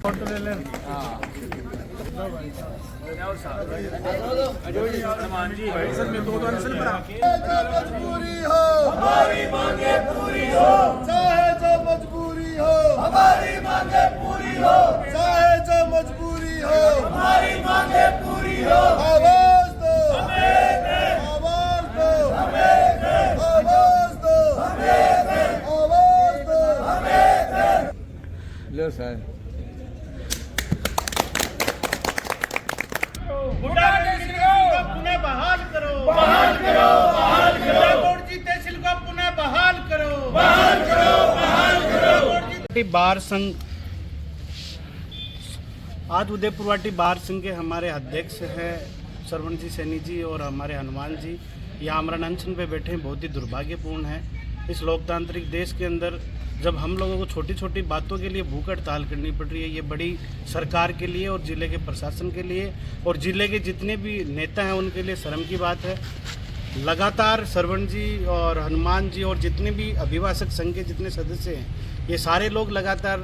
मजबूरी हो हमारी मांगे पूरी हो, चाहे जो मजबूरी हो हमारी मांगे पूरी हो, चाहे जो मजबूरी हो हमारी मांगे पूरी हो। आवाज दो हमें दे, आवाज दो हमें दे, आवाज दो हमें दे, आवाज दो हमें दे। लो साहब गुड्डा तहसील को पुनः बहाल करो, बहाल करो, बहाल करो, गुड्डा तहसील को पुनः बहाल करो, बहाल करो, बहाल करो। बार संघ आज उदयपुरवाटी बार संघ के हमारे अध्यक्ष हैं सरवण जी सैनी जी और हमारे हनुमान जी यहाँ आमरण अनशन पे बैठे हैं। बहुत ही दुर्भाग्यपूर्ण है इस लोकतांत्रिक देश के अंदर जब हम लोगों को छोटी छोटी बातों के लिए भूख हड़ताल करनी पड़ रही है। ये बड़ी सरकार के लिए और ज़िले के प्रशासन के लिए और ज़िले के जितने भी नेता हैं उनके लिए शर्म की बात है। लगातार सरवण जी और हनुमान जी और जितने भी अभिभाषक संघ के जितने सदस्य हैं ये सारे लोग लगातार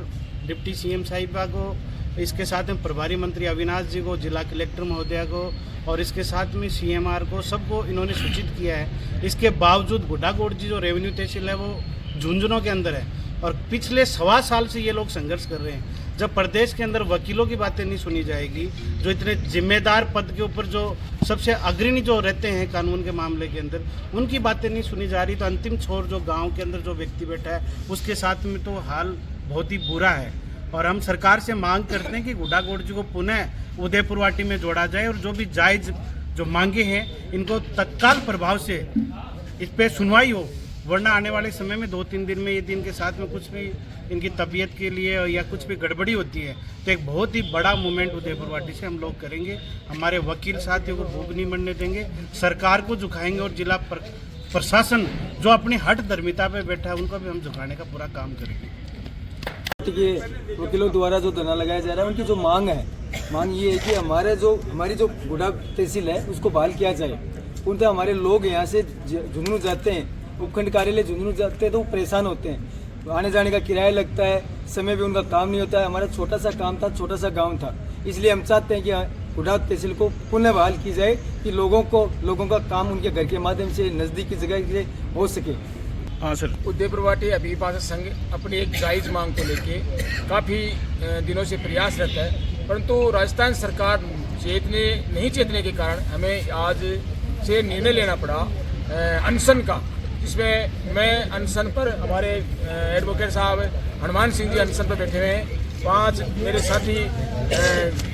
डिप्टी सीएम साहिबा को, इसके साथ में प्रभारी मंत्री अविनाश जी को, जिला कलेक्टर महोदया को और इसके साथ में सीएमआर को, सबको इन्होंने सूचित किया है। इसके बावजूद गुड्डागोड़ जी जो रेवेन्यू तहसील है वो झुंझुनों के अंदर है और पिछले 1.25 साल से ये लोग संघर्ष कर रहे हैं। जब प्रदेश के अंदर वकीलों की बातें नहीं सुनी जाएगी, जो इतने जिम्मेदार पद के ऊपर जो सबसे अग्रणी जो रहते हैं कानून के मामले के अंदर, उनकी बातें नहीं सुनी जा रही, तो अंतिम छोर जो गांव के अंदर जो व्यक्ति बैठा है उसके साथ में तो हाल बहुत ही बुरा है। और हम सरकार से मांग करते हैं कि गुड्डागोड़ जी को पुनः उदयपुरवाटी में जोड़ा जाए और जो भी जायज़ जो मांगे हैं इनको तत्काल प्रभाव से इस पर सुनवाई हो, वरना आने वाले समय में 2-3 दिन में यदि इनके साथ में कुछ भी इनकी तबीयत के लिए या कुछ भी गड़बड़ी होती है तो एक बहुत ही बड़ा मूवमेंट उदयपुरवाटी से हम लोग करेंगे। हमारे वकील साथियों को भूख नहीं मरने देंगे, सरकार को झुकाएंगे और जिला प्रशासन जो अपनी हट धर्मिता पे बैठा है उनको भी हम झुकाने का पूरा काम करेंगे। वकीलों द्वारा जो धरना लगाया जा रहा है उनकी जो मांग ये है कि हमारी जो गुड्डा तहसील है उसको बहाल किया जाए। उनसे हमारे लोग यहाँ से झुंझुनू जाते हैं, उपखंड कार्यालय झुंझुनू जाते हैं तो वो परेशान होते हैं, आने जाने का किराया लगता है, समय भी उनका काम नहीं होता है। हमारा छोटा सा काम था, छोटा सा गांव था, इसलिए हम चाहते हैं कि गुड्डा तहसील को पुनः बहाल की जाए कि लोगों का काम उनके घर के माध्यम से नज़दीक की जगह के लिए हो सके। हाँ सर। उदयपुरवाटी अभिभाषक संघ अपनी एक जायज़ मांग को लेके काफ़ी दिनों से प्रयासरत है, परंतु राजस्थान सरकार नहीं चेतने के कारण हमें आज से निर्णय लेना पड़ा अनशन का, जिसमें मैं अनशन पर हमारे एडवोकेट साहब हनुमान सिंह जी अनशन पर बैठे हुए हैं, 5 मेरे साथी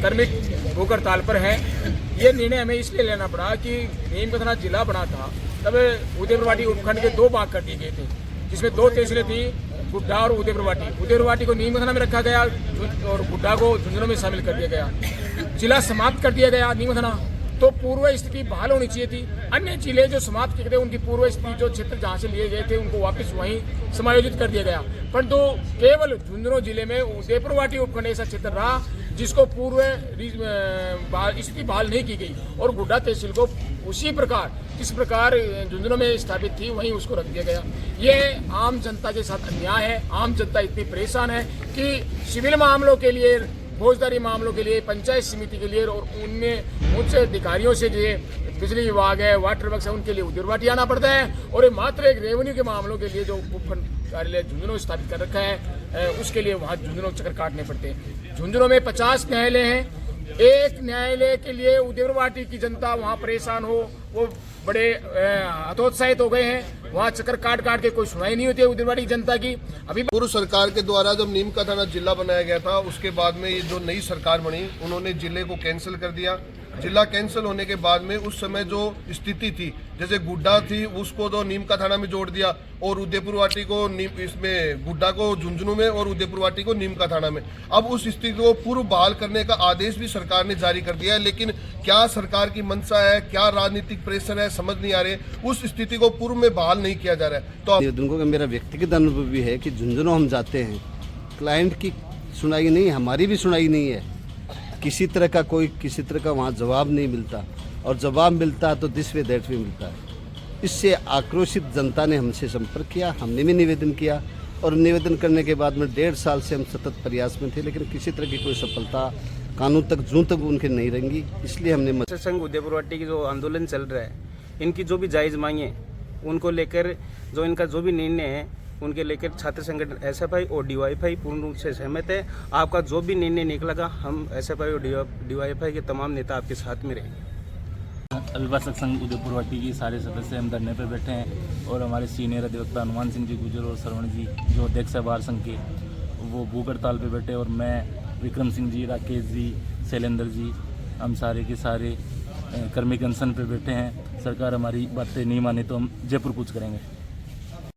कर्मिक भूख हड़ताल पर हैं। ये निर्णय हमें इसलिए लेना पड़ा कि नीमकाथाना जिला बना था तब उदयपुरवाटी उपखंड के 2 भाग कर दिए गए थे, जिसमें 2 तहसीलें थी, गुड्डा और उदयपुरवाटी को नीमकाथाना में रखा गया और गुड्डा को झुंझुनू में शामिल कर दिया गया। जिला समाप्त कर दिया गया नीमकाथाना, तो पूर्व स्थिति बहाल होनी चाहिए थी। अन्य जिले जो समाप्त किए थे उनकी पूर्व स्थिति जो क्षेत्र जहाँ से लिए गए थे उनको वापस वहीं समायोजित कर दिया गया, परंतु केवल झुंझुनू जिले में उदयपुरवाटी उपखंड ऐसा क्षेत्र रहा जिसको पूर्व स्थिति बहाल नहीं की गई और गुड्डा तहसील को उसी प्रकार जिस प्रकार झुंझुनू में स्थापित थी वहीं उसको रख दिया गया। ये आम जनता के साथ अन्याय है। आम जनता इतनी परेशान है कि सिविल मामलों के लिए, फौजदारी मामलों के लिए, पंचायत समिति के लिए और उनमें उच्च अधिकारियों से जो बिजली विभाग है, वाटर वर्क्स है, उनके लिए उदयपुरवाटी आना पड़ता है और ये मात्र एक रेवेन्यू के मामलों के लिए जो उपखंड कार्यालय झुंझुनू स्थापित कर रखा है उसके लिए वहाँ झुंझुनू चक्कर काटने पड़ते हैं। झुंझुनू में 50 न्यायालय हैं, एक न्यायालय के लिए उदयपुरवाटी की जनता वहाँ परेशान हो, वो बड़े हतोत्साहित हो गए हैं। वहाँ चक्कर काट के कोई सुनाई नहीं होती है उदयपुरवाटी की जनता की। अभी पूर्व सरकार के द्वारा जब नीमकाथाना जिला बनाया गया था उसके बाद में ये जो नई सरकार बनी उन्होंने जिले को कैंसिल कर दिया। जिला कैंसिल होने के बाद में उस समय जो स्थिति थी, जैसे गुड्डा थी उसको तो नीमकाथाना में जोड़ दिया और उदयपुरवाटी को इसमें गुड्डा को झुंझुनू में और उदयपुरवाटी को नीमकाथाना में। अब उस स्थिति को पूर्व बहाल करने का आदेश भी सरकार ने जारी कर दिया है, लेकिन क्या सरकार की मंशा है, क्या राजनीतिक प्रेशर है, समझ नहीं आ रहे, उस स्थिति को पूर्व में बहाल नहीं किया जा रहा है। तो उनको मेरा व्यक्तिगत अनुभव भी है कि झुंझुनू हम जाते हैं, क्लाइंट की सुनाई नहीं, हमारी भी सुनाई नहीं है, किसी तरह का वहाँ जवाब नहीं मिलता और जवाब मिलता है तो दिस वे दैट वे मिलता है। इससे आक्रोशित जनता ने हमसे संपर्क किया, हमने भी निवेदन किया और निवेदन करने के बाद में 1.5 साल से हम सतत प्रयास में थे, लेकिन किसी तरह की कोई सफलता कानून तक जूं तक उनके नहीं रंगी। इसलिए हमने छात्र संघ उदयपुरवाटी की जो आंदोलन चल रहा है, इनकी जो भी जायज़ मांगे उनको लेकर जो इनका जो भी निर्णय है उनके लेकर छात्र संगठन एसएफआई और डीवाईएफआई पूर्ण रूप से सहमत है। आपका जो भी निर्णय निकलेगा हम एसएफआई और डीवाईएफआई के तमाम नेता आपके साथ में रहेंगे। अभिभाषक संघ उदयपुरवाटी की सारे सदस्य हम धरने पर बैठे हैं और हमारे सीनियर अधिवक्ता हनुमान सिंह जी गुजर और श्रवण जी जो अध्यक्ष है बार संघ के, वो भूख हड़ताल पर बैठे और मैं, विक्रम सिंह जी, राकेश जी, शैलेंद्र जी, हम सारे के सारे कर्मिक अनशन पे बैठे हैं। सरकार हमारी बातें नहीं माने तो हम जयपुर कूच करेंगे।